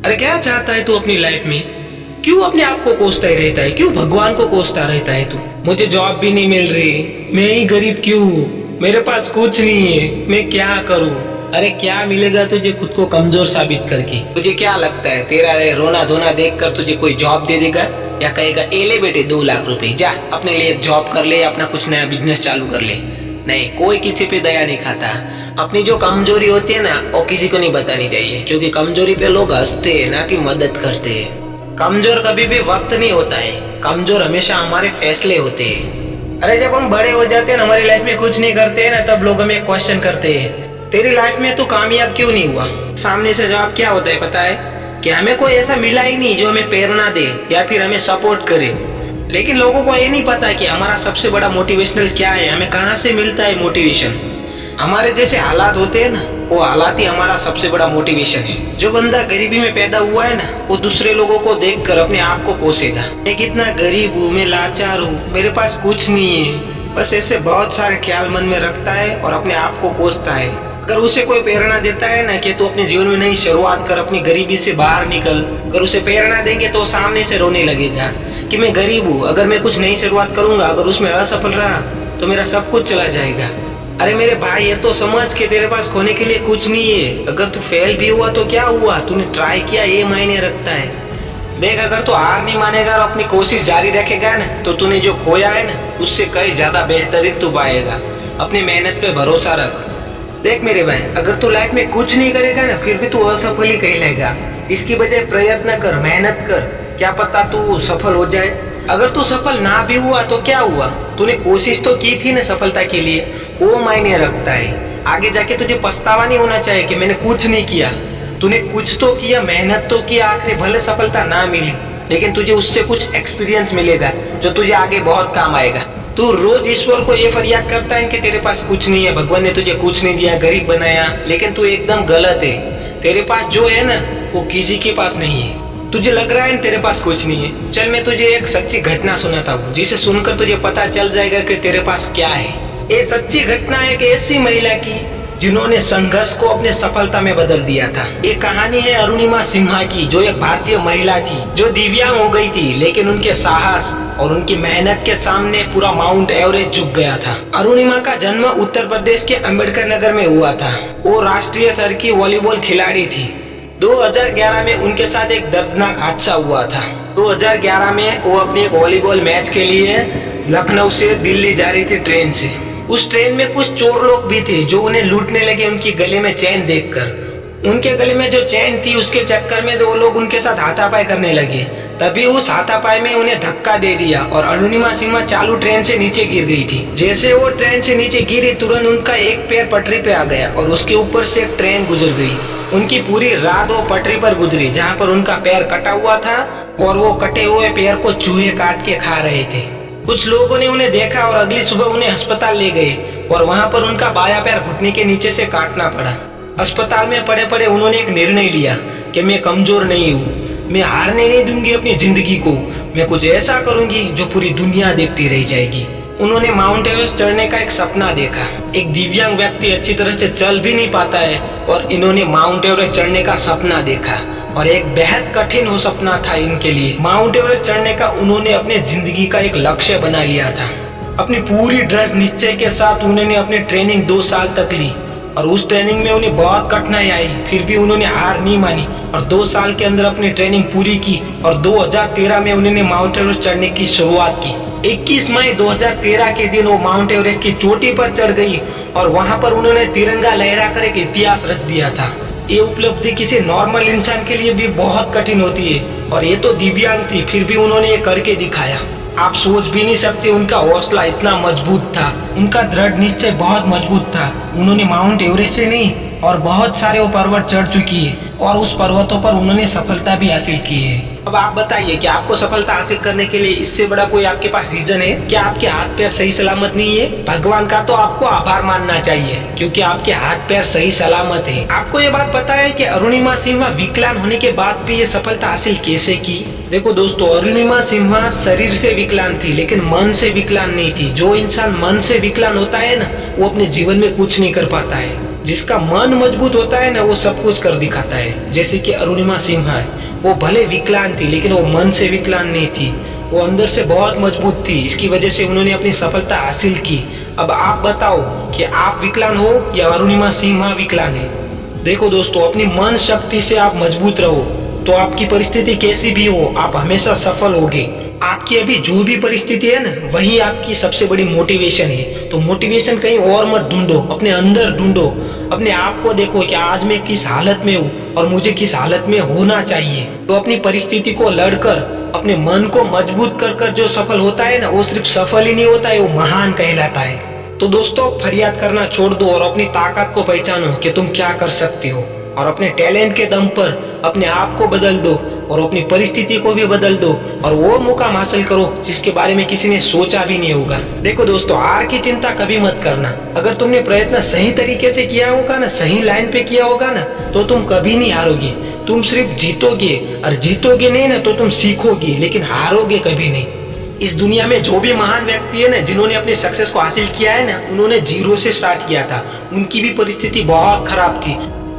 अरे क्या चाहता है तू अपनी लाइफ में? क्यों अपने आप को कोसता ही रहता है? क्यों भगवान को कोसता रहता है तू? मुझे जॉब भी नहीं मिल रही, मैं ही गरीब क्यों हूँ, मेरे पास कुछ नहीं है, मैं क्या करूँ? अरे क्या मिलेगा तुझे खुद को कमजोर साबित करके? तुझे क्या लगता है तेरा रोना धोना देखकर तुझे कोई जॉब दे देगा या कहेगा ए ले बेटे 2 लाख रुपए, जा अपने लिए एक जॉब कर ले, अपना कुछ नया बिजनेस चालू कर ले? नहीं, कोई किसी पे दया नहीं खाता। अपनी जो कमजोरी होती है ना वो किसी को नहीं बतानी चाहिए, क्योंकि कमजोरी पे लोग हंसते हैं ना कि मदद करते हैं। कमजोर कभी भी वक्त नहीं होता है, कमजोर हमेशा हमारे फैसले होते हैं। अरे जब हम बड़े हो जाते हैं ना, हमारी लाइफ में कुछ नहीं करते हैं ना, तब लोग हमें क्वेश्चन करते हैं तेरी लाइफ में तू कामयाब क्यों नहीं हुआ? सामने से जवाब क्या होता है पता है? कि हमें कोई ऐसा मिला ही नहीं जो हमें प्रेरणा दे या फिर हमें सपोर्ट करे। लेकिन लोगों को ये नहीं पता कि हमारा सबसे बड़ा मोटिवेशनल क्या है, हमें कहाँ से मिलता है मोटिवेशन। हमारे जैसे हालात होते हैं ना, वो हालात ही हमारा सबसे बड़ा मोटिवेशन है। जो बंदा गरीबी में पैदा हुआ है ना, वो दूसरे लोगों को देखकर अपने आप को कोसेगा, मैं कितना गरीब हूँ, मैं लाचार हूँ, मेरे पास कुछ नहीं है। बस ऐसे बहुत सारे ख्याल मन में रखता है और अपने आप को कोसता है। अगर उसे कोई प्रेरणा देता है ना कि तू अपने जीवन में नई शुरुआत कर, अपनी गरीबी से बाहर निकल, अगर उसे प्रेरणा देंगे तो सामने से रोने लगेगा कि मैं गरीब हूँ, अगर मैं कुछ नई शुरुआत करूंगा, अगर उसमें असफल रहा तो मेरा सब कुछ चला जाएगा। अरे मेरे भाई, ये तो समझ के तेरे पास खोने के लिए कुछ नहीं है। अगर तू फेल भी हुआ तो क्या हुआ, तूने ट्राई किया, ये मायने रखता है। देख, अगर तू हार नहीं मानेगा और अपनी कोशिश जारी रखेगा ना, तो तूने जो खोया है ना, उससे कहीं ज्यादा बेहतरीन तू पाएगा। अपनी मेहनत पे भरोसा रख। देख मेरे भाई, अगर तू लाइफ में कुछ नहीं करेगा ना, फिर भी तू असफल ही कहलाएगा। इसकी बजाय प्रयत्न कर, मेहनत कर, क्या पता तू सफल हो जाए। अगर तू सफल ना भी हुआ तो क्या हुआ, तूने कोशिश तो की थी ना सफलता के लिए, वो मायने रखता है। आगे जाके तुझे पछतावा नहीं होना चाहिए कि मैंने कुछ नहीं किया। तूने कुछ तो किया, मेहनत तो किया, आखिर भले सफलता ना मिली, लेकिन तुझे उससे कुछ एक्सपीरियंस मिलेगा जो तुझे आगे बहुत काम आएगा। तू रोज ईश्वर को ये फरियाद करता है कि तेरे पास कुछ नहीं है, भगवान ने तुझे कुछ नहीं दिया, गरीब बनाया, लेकिन तू एकदम गलत है। तेरे पास जो है ना, वो किसी के पास नहीं है। तुझे लग रहा है तेरे पास कुछ नहीं है। चल मैं तुझे एक सच्ची घटना सुनाता हूँ, जिसे सुनकर तुझे पता चल जाएगा कि तेरे पास क्या है। ये सच्ची घटना है एक ऐसी महिला की जिन्होंने संघर्ष को अपने सफलता में बदल दिया था। ये कहानी है अरुणिमा सिन्हा की, जो एक भारतीय महिला थी जो दिव्यांग हो गई थी, लेकिन उनके साहस और उनकी मेहनत के सामने पूरा माउंट एवरेस्ट झुक गया था। अरुणिमा का जन्म उत्तर प्रदेश के अम्बेडकर नगर में हुआ था। वो राष्ट्रीय स्तर की वॉलीबॉल खिलाड़ी थी। 2011 में उनके साथ एक दर्दनाक हादसा हुआ था। 2011 में वो अपने एक वॉलीबॉल मैच के लिए लखनऊ से दिल्ली जा रही थी ट्रेन से। उस ट्रेन में कुछ चोर लोग भी थे जो उन्हें लूटने लगे उनकी गले में चैन देखकर। उनके गले में जो चैन थी उसके चक्कर में वो लोग उनके साथ हाथापाई करने लगे। तभी उस हाथापाई में उन्हें धक्का दे दिया और अरुणिमा सिन्हा चालू ट्रेन से नीचे गिर गई थी। जैसे वो ट्रेन से नीचे गिरी, तुरंत उनका एक पैर पटरी पे आ गया और उसके ऊपर से एक ट्रेन गुजर गई। उनकी पूरी रात वो पटरी पर गुजरी जहाँ पर उनका पैर कटा हुआ था और वो कटे हुए पैर को चूहे काट के खा रहे थे। कुछ लोगों ने उन्हें देखा और अगली सुबह उन्हें अस्पताल ले गए और वहाँ पर उनका बायां पैर घुटने के नीचे से काटना पड़ा। अस्पताल में पड़े पड़े उन्होंने एक निर्णय लिया कि मैं कमजोर नहीं हूँ, मैं हारने नहीं दूंगी अपनी जिंदगी को, मैं कुछ ऐसा करूंगी जो पूरी दुनिया देखती रह जाएगी। उन्होंने माउंट एवरेस्ट चढ़ने का एक सपना देखा। एक दिव्यांग व्यक्ति अच्छी तरह से चल भी नहीं पाता है और इन्होंने माउंट एवरेस्ट चढ़ने का सपना देखा और एक बेहद कठिन वो सपना था इनके लिए। माउंट एवरेस्ट चढ़ने का उन्होंने अपने जिंदगी का एक लक्ष्य बना लिया था। अपनी पूरी दृढ़ निश्चय के साथ उन्होंने अपनी ट्रेनिंग 2 साल तक ली और उस ट्रेनिंग में उन्हें बहुत कठिनाई आई, फिर भी उन्होंने हार नहीं मानी और 2 साल के अंदर अपनी ट्रेनिंग पूरी की और 2013 में उन्होंने माउंट एवरेस्ट चढ़ने की शुरुआत की। 21 मई 2013 के दिन वो माउंट एवरेस्ट की चोटी पर चढ़ गई और वहां पर उन्होंने तिरंगा लहराकर एक इतिहास रच दिया था। ये उपलब्धि किसी नॉर्मल इंसान के लिए भी बहुत कठिन होती है और ये तो दिव्यांग थी, फिर भी उन्होंने ये करके दिखाया। आप सोच भी नहीं सकते उनका हौसला इतना मजबूत था, उनका दृढ़ निश्चय बहुत मजबूत था। उन्होंने माउंट एवरेस्ट से नहीं और बहुत सारे वो पर्वत चढ़ चुकी है और उस पर्वतों पर उन्होंने सफलता भी हासिल की है। अब आप बताइए कि आपको सफलता हासिल करने के लिए इससे बड़ा कोई आपके पास रीजन है? क्या आपके हाथ पैर सही सलामत नहीं है? भगवान का तो आपको आभार मानना चाहिए क्योंकि आपके हाथ पैर सही सलामत है। आपको ये बात पता है कि अरुणिमा सिन्हा विकलांग होने के बाद भी ये सफलता हासिल कैसे की? देखो दोस्तों, अरुणिमा सिन्हा शरीर से विकलांग थी लेकिन मन से विकलांग नहीं थी। जो इंसान मन से विकलांग होता है ना, वो अपने जीवन में कुछ नहीं कर पाता है। जिसका मन मजबूत होता है ना, वो सब कुछ कर दिखाता है। जैसे कि अरुणिमा सिन्हा है, वो भले विकलांग थी लेकिन वो मन से विकलांग नहीं थी, वो अंदर से बहुत मजबूत थी। इसकी वजह से उन्होंने अपनी सफलता हासिल की। अब आप बताओ कि आप विकलांग हो या अरुणिमा सिन्हा विकलांग है। देखो दोस्तों, अपनी मन शक्ति से आप मजबूत रहो तो आपकी परिस्थिति कैसी भी हो, आप हमेशा सफल होगे। आपकी अभी जो भी परिस्थिति है ना, वही आपकी सबसे बड़ी मोटिवेशन है। तो मोटिवेशन कहीं और मत ढूंढो, अपने अंदर ढूंढो। अपने आप को देखो कि आज मैं किस हालत में हूँ और मुझे किस हालत में होना चाहिए। तो अपनी परिस्थिति को लड़कर अपने मन को मजबूत कर कर जो सफल होता है ना, वो सिर्फ सफल ही नहीं होता है, वो महान कहलाता है। तो दोस्तों, फरियाद करना छोड़ दो और अपनी ताकत को पहचानो कि तुम क्या कर सकते हो, और अपने टैलेंट के दम पर अपने आप को बदल दो और अपनी परिस्थिति को भी बदल दो और वो मुकाम हासिल करो जिसके बारे में किसी ने सोचा भी नहीं होगा। देखो दोस्तों, हार की चिंता कभी मत करना। अगर तुमने प्रयत्न सही तरीके से किया होगा ना, सही लाइन पे किया होगा ना, तो तुम कभी नहीं हारोगे। तुम सिर्फ जीतोगे, और जीतोगे नहीं ना तो तुम सीखोगे, लेकिन हारोगे कभी नहीं। इस दुनिया में जो भी महान व्यक्ति है ना, जिन्होंने अपने सक्सेस को हासिल किया है ना, उन्होंने जीरो से स्टार्ट किया था। उनकी भी परिस्थिति बहुत खराब थी।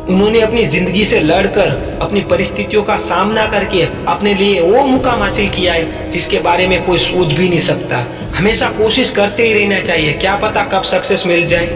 उन्होंने अपनी जिंदगी से लड़कर अपनी परिस्थितियों का सामना करके अपने लिए वो मुकाम हासिल किया है जिसके बारे में कोई सोच भी नहीं सकता। हमेशा कोशिश करते ही रहना चाहिए, क्या पता कब सक्सेस मिल जाए।